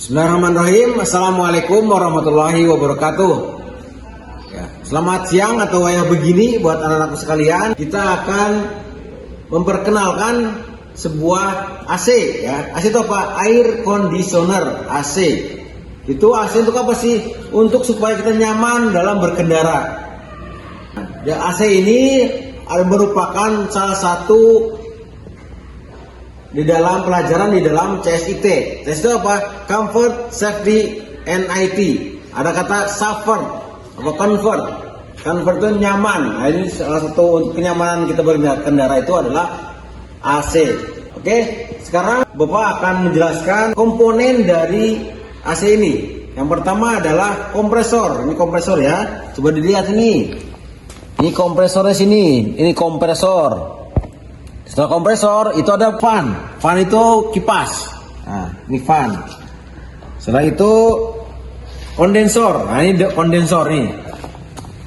Bismillahirrahmanirrahim. Assalamualaikum warahmatullahi wabarakatuh. Ya, selamat siang atau wayah begini buat anak-anakku sekalian. Kita akan memperkenalkan sebuah AC. Ya, AC itu apa? Air conditioner AC. Itu AC untuk apa sih? Untuk supaya kita nyaman dalam berkendara. Ya, AC ini merupakan salah satu di dalam pelajaran di dalam CSIT. CSIT itu apa? Comfort, Safety, and IT. Ada kata suffer atau convert. Convert itu nyaman. Nah, ini salah satu untuk kenyamanan kita berkendara itu adalah AC. Oke, sekarang Bapak akan menjelaskan komponen dari AC ini. Yang pertama adalah kompresor. Ini kompresor ya. Coba dilihat ini. Ini kompresornya sini. Ini kompresor. Setelah kompresor itu ada fan. Fan itu kipas. Nah, ini fan. Setelah itu kondensor. Nah, ini kondensor nih.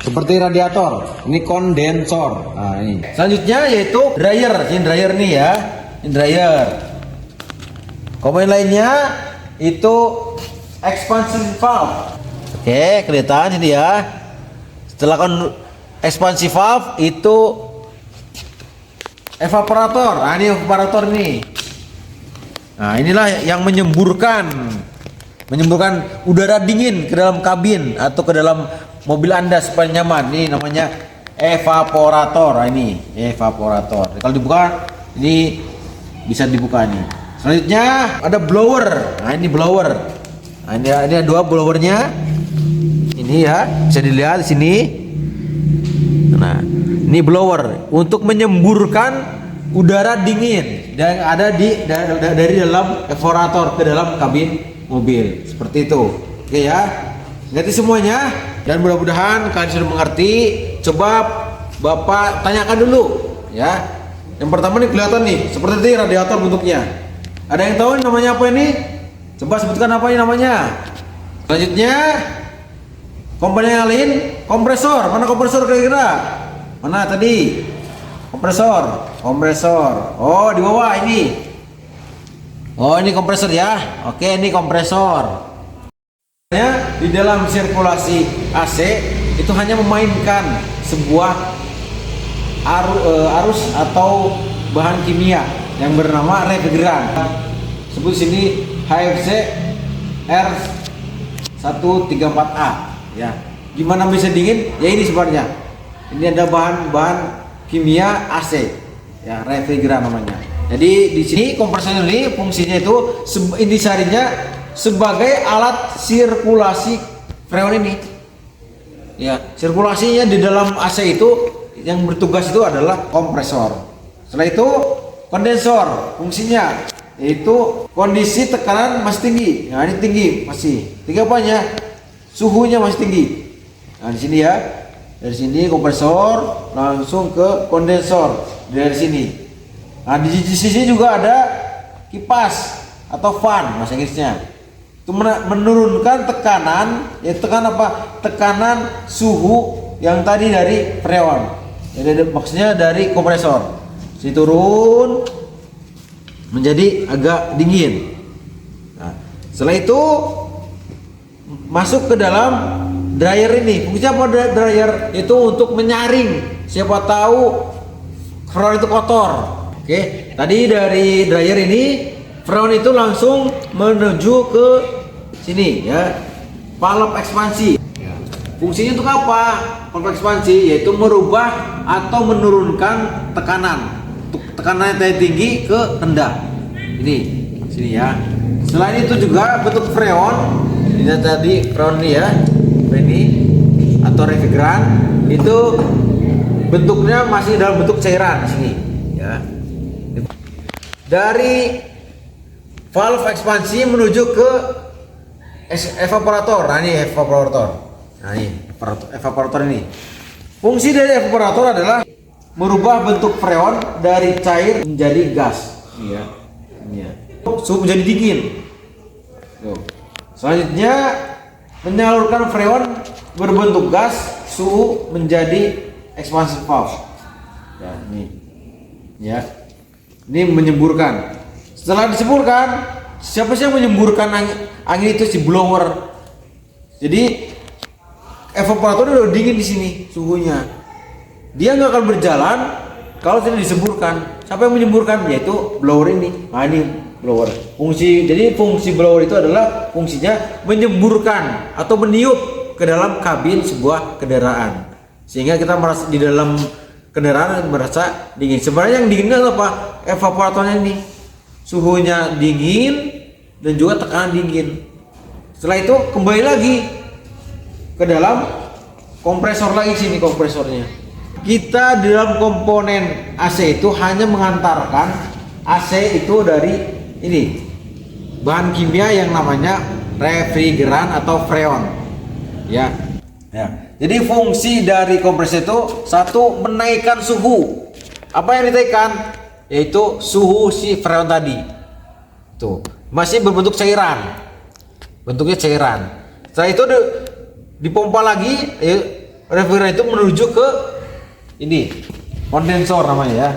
Seperti radiator. Ini kondensor. Nah, ini. Selanjutnya yaitu dryer. Ini dryer nih ya. Ini dryer. Komponen lainnya itu expansion valve. Oke, kelihatan ini ya. Setelah expansion valve itu evaporator. Nah, ini evaporator nih. Nah, inilah yang menyemburkan udara dingin ke dalam kabin atau ke dalam mobil Anda supaya nyaman. Ini namanya evaporator. Nah, ini evaporator. Kalau dibuka ini bisa dibuka nih. Selanjutnya ada blower. Nah, ini blower. Nah, ini ada dua blowernya. Ini ya, bisa dilihat di sini. Nah, ini blower untuk menyemburkan udara dingin yang ada dari dalam evaporator ke dalam kabin mobil. Seperti itu. Oke ya. Ngerti semuanya dan mudah-mudahan kalian sudah mengerti. Coba Bapak tanyakan dulu ya. Yang pertama nih kelihatan nih seperti ini radiator bentuknya. Ada yang tahu namanya apa ini? Coba sebutkan apa ini namanya. Selanjutnya komponen yang lain, kompresor. Mana kompresor kira-kira? Mana tadi? Kompresor. Oh, di bawah ini. Oh, ini kompresor ya. Oke, ini kompresor. Di dalam sirkulasi AC itu hanya memainkan sebuah arus atau bahan kimia yang bernama refrigeran. Sebut sini HFC R134A ya. Gimana bisa dingin? Ya ini sebenarnya. Ini ada bahan-bahan kimia AC ya, refrigeran namanya. Jadi di sini kompresor ini fungsinya itu intisarinya sebagai alat sirkulasi freon ini. Ya, sirkulasinya di dalam AC itu yang bertugas itu adalah kompresor. Setelah itu kondensor, fungsinya yaitu kondisi tekanan masih tinggi. Nah, ini tinggi masih. Tinggi apanya? Suhunya masih tinggi. Nah, di sini ya. Dari sini kompresor langsung ke kondensor dari sini. Nah, di sini juga ada kipas atau fan bahasa Inggrisnya. Itu menurunkan tekanan, ya tekanan apa? Tekanan suhu yang tadi dari freon. Jadi maksudnya dari kompresor. Sini turun menjadi agak dingin. Nah, setelah itu masuk ke dalam dryer ini. Fungsinya apa dryer? Itu untuk menyaring. Siapa tahu freon itu kotor. Oke, tadi dari dryer ini freon itu langsung menuju ke sini ya. Valve ekspansi. Fungsinya untuk apa? Valve ekspansi yaitu merubah atau menurunkan tekanan. Untuk tekanan yang tinggi ke rendah. Ini sini ya. Selain itu juga bentuk freon. Ini tadi freon ini ya. Ini atau refrigeran itu bentuknya masih dalam bentuk cairan di sini ya. Dari valve ekspansi menuju ke evaporator. Nah, ini evaporator. Nah, ini evaporator ini. Fungsi dari evaporator adalah merubah bentuk freon dari cair menjadi gas. Ini ya. Ini ya. Suhu menjadi dingin. Tuh. Selanjutnya menyalurkan freon berbentuk gas, suhu menjadi expansion valve. Ya, ini. Ya. Ini menyemburkan. Setelah disemburkan, Siapa sih yang menyemburkan angin itu? Si blower. Jadi evaporator udah dingin di sini suhunya. Dia nggak akan berjalan kalau tidak disemburkan. Siapa yang menyemburkan? Yaitu blower ini. Nah, ini blower. Jadi fungsi blower itu adalah fungsinya menyemburkan atau meniup ke dalam kabin sebuah kendaraan, sehingga kita merasa di dalam kendaraan merasa dingin. Sebenarnya yang dinginnya apa? Evaporatornya ini. Suhunya dingin dan juga tekanan dingin. Setelah itu kembali lagi ke dalam kompresor lagi, sini kompresornya. Kita di dalam komponen AC itu hanya mengantarkan AC itu dari ini bahan kimia yang namanya refrigeran atau freon. Ya. Jadi fungsi dari kompresor itu satu, menaikkan suhu. Apa yang dinaikkan? Yaitu suhu si freon tadi. Tuh, masih berbentuk cairan. Bentuknya cairan. Setelah itu dipompa lagi, refrigeran itu menuju ke ini kondensor namanya ya.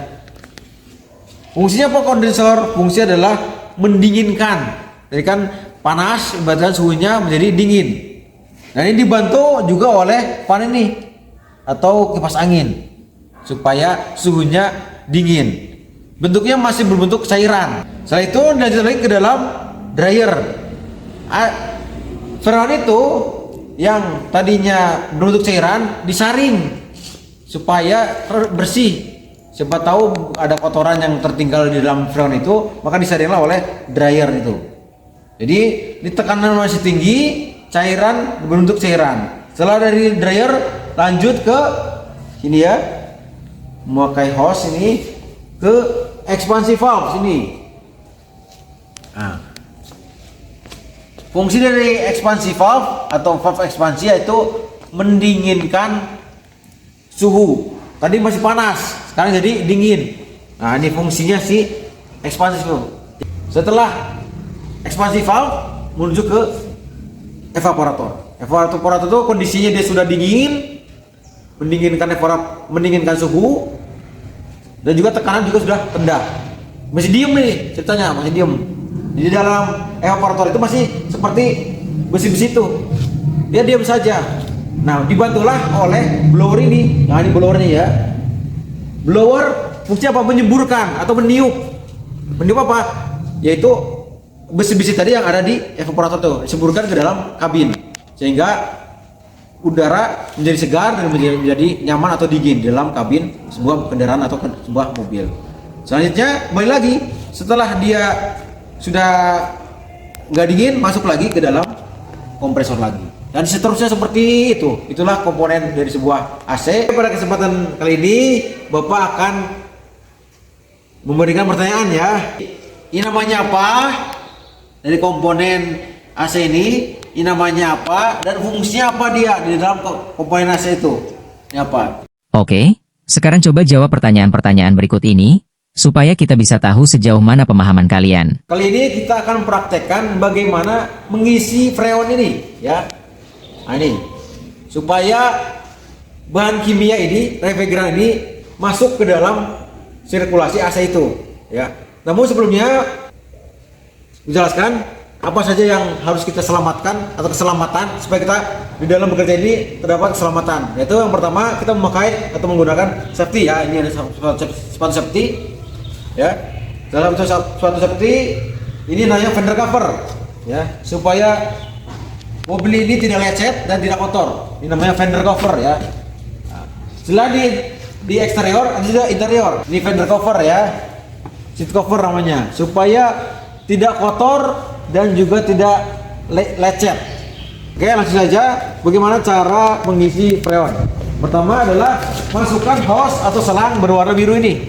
Fungsinya apa kondensor? Fungsinya adalah mendinginkan. Jadi kan panas, ibaratnya suhunya menjadi dingin. Nah, ini dibantu juga oleh fan ini atau kipas angin supaya suhunya dingin. Bentuknya masih berbentuk cairan. Setelah itu dilanjut lagi ke dalam dryer. Freon itu yang tadinya berbentuk cairan disaring supaya bersih. Siapa tahu ada kotoran yang tertinggal di dalam freon itu, maka disaringlah oleh dryer itu. Jadi di tekanan masih tinggi, cairan berbentuk cairan. Setelah dari dryer lanjut ke sini ya, memakai hose ini ke ekspansi valve sini. Nah, fungsi dari ekspansi valve atau valve ekspansi yaitu mendinginkan suhu. Tadi masih panas, sekarang jadi dingin. Nah, ini fungsinya si ekspansi valve. Setelah ekspansi valve menuju ke evaporator. Evaporator itu kondisinya dia sudah dingin, mendinginkan suhu, dan juga tekanan juga sudah rendah. Masih diem nih ceritanya, masih diem. Di dalam evaporator itu masih seperti besi-besi itu, dia diam saja. Nah, dibantulah oleh blower ini. Nah, ini blowernya ya. Blower fungsi apa? Menyemburkan atau meniup. Meniup apa? Yaitu besi-besi tadi yang ada di evaporator itu disemburkan ke dalam kabin, sehingga udara menjadi segar dan menjadi nyaman atau dingin di dalam kabin sebuah kendaraan atau sebuah mobil. Selanjutnya kembali lagi, setelah dia sudah nggak dingin, masuk lagi ke dalam kompresor lagi, dan seterusnya seperti itu. Itulah komponen dari sebuah AC. Pada kesempatan kali ini Bapak akan memberikan pertanyaan ya. Ini namanya apa? Dari komponen AC ini namanya apa dan fungsinya apa dia di dalam komponen AC itu? Ini apa? Oke, sekarang coba jawab pertanyaan-pertanyaan berikut ini supaya kita bisa tahu sejauh mana pemahaman kalian. Kali ini kita akan mempraktekkan bagaimana mengisi freon ini ya. Nah, ini supaya bahan kimia ini, refrigeran ini masuk ke dalam sirkulasi AC itu ya. Namun sebelumnya menjelaskan apa saja yang harus kita selamatkan atau keselamatan supaya kita di dalam bekerja ini terdapat keselamatan. Yaitu yang pertama, kita memakai atau menggunakan safety ya. Ini ada sepatu safety ya. Dalam sepatu safety ini namanya fender cover ya, supaya mobil ini tidak lecet dan tidak kotor. Ini namanya fender cover ya. Nah, setelah di eksterior ada juga interior. Ini fender cover ya, seat cover namanya, supaya tidak kotor dan juga tidak lecet. Oke, langsung saja bagaimana cara mengisi freon. Pertama adalah masukkan hose atau selang berwarna biru ini.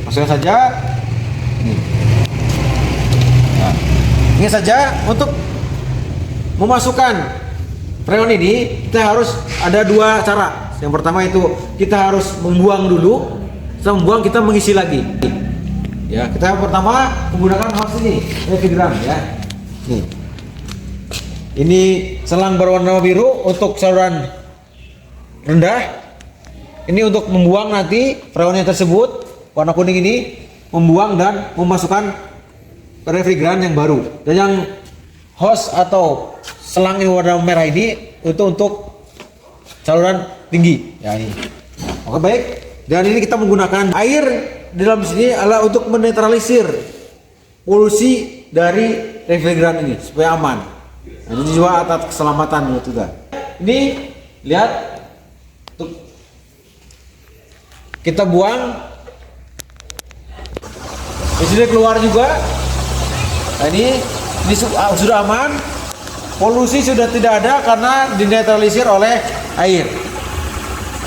Masukkan saja. Nah, ini saja. Untuk memasukkan freon ini kita harus ada dua cara. Yang pertama itu kita harus membuang dulu. Setelah membuang kita mengisi lagi. Ya, kita pertama menggunakan hose ini, refrigeran ya. Nih. Ini selang berwarna biru untuk saluran rendah. Ini untuk membuang nanti freonnya tersebut, warna kuning ini membuang dan memasukkan refrigeran yang baru. Dan yang hose atau selang yang warna merah ini itu untuk saluran tinggi. Ya ini. Oke baik. Dan ini kita menggunakan air di dalam sini adalah untuk menetralisir polusi dari refrigeran ini supaya aman. Nah, ini juga atas keselamatan juga. Ini lihat, tuh, kita buang. Di sini keluar juga. Nah, ini sudah aman. Polusi sudah tidak ada karena dinetralisir oleh air.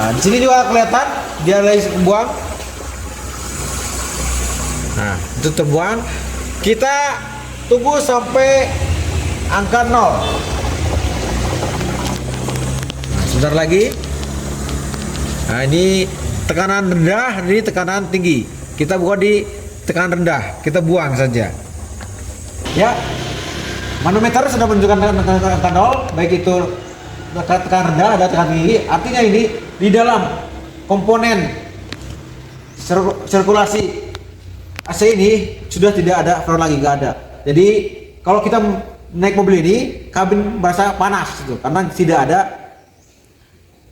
Nah, di sini juga kelihatan dia lagi buang. Nah, itu terbuang. Kita tunggu sampai angka 0. Nah, sebentar lagi. Nah, ini tekanan rendah, ini tekanan tinggi. Kita buat di tekanan rendah, kita buang saja. Ya, manometer sudah menunjukkan angka 0, baik itu tekanan rendah ada tekanan tinggi. Artinya ini di dalam komponen sirkulasi AC ini sudah tidak ada freon lagi, nggak ada. Jadi kalau kita naik mobil ini, kabin berasa panas gitu, karena tidak ada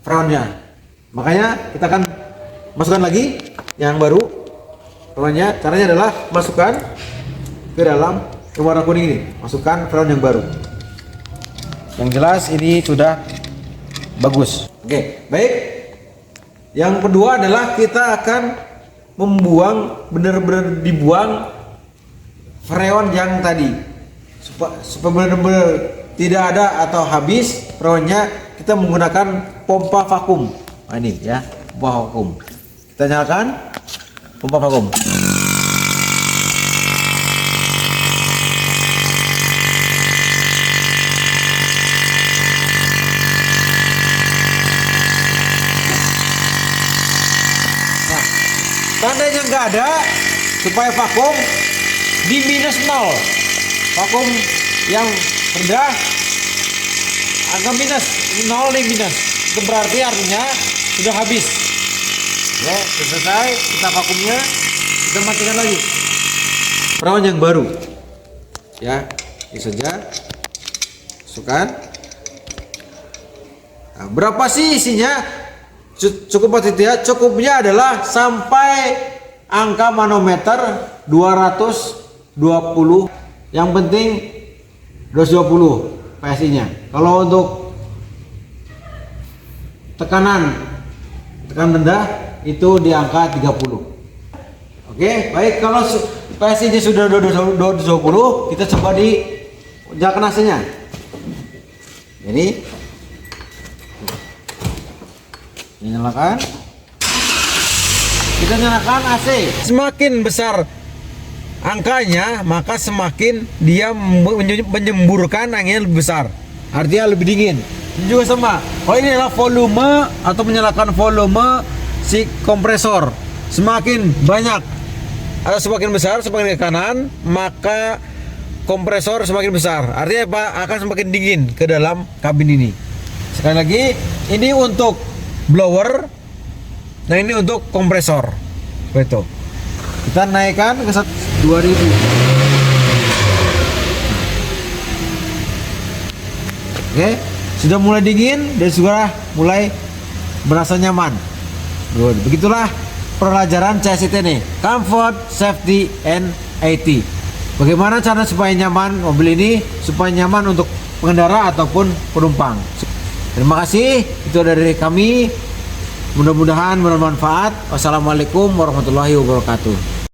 freonnya. Makanya kita akan masukkan lagi yang baru freonnya. Caranya adalah masukkan ke dalam warna kuning ini, masukkan freon yang baru. Yang jelas ini sudah bagus. Oke, baik. Yang kedua adalah kita akan membuang, benar-benar dibuang freon yang tadi supaya benar-benar tidak ada atau habis freonnya. Kita menggunakan pompa vakum. Nah, ini ya, pompa vakum. Kita nyalakan pompa vakum. Tandanya nggak ada, supaya vakum di minus 0. Vakum yang rendah angka minus 0 nih, minus. Itu berarti artinya sudah habis. Ya, sudah selesai. Kita vakumnya, kita matikan lagi. Freon yang baru. Ya, ini saja. Masukkan. Nah, berapa sih isinya? Cukup atau tidak? Cukupnya adalah sampai angka manometer 220. Yang penting 220 PSI nya. Kalau untuk tekanan rendah itu di angka 30. Oke, baik. Kalau PSI nya sudah 220, kita coba di nyalakan AC nya. Ini nyalakan, kita nyalakan AC. Semakin besar angkanya, maka semakin dia menyemburkan angin lebih besar, artinya lebih dingin. Ini juga sama. Kalau ini adalah volume atau menyalakan volume si kompresor, semakin banyak atau semakin besar, semakin ke kanan, maka kompresor semakin besar, artinya apa? Akan semakin dingin ke dalam kabin ini. Sekali lagi, ini untuk blower, nah ini untuk kompresor. Betul. Kita naikkan ke 2000. Oke, sudah mulai dingin dan sudah mulai merasa nyaman. Good. Begitulah pelajaran CSIT nih, comfort, safety, and IT. Bagaimana cara supaya nyaman mobil ini, supaya nyaman untuk pengendara ataupun penumpang. Terima kasih, itu dari kami. Mudah-mudahan bermanfaat. Wassalamualaikum warahmatullahi wabarakatuh.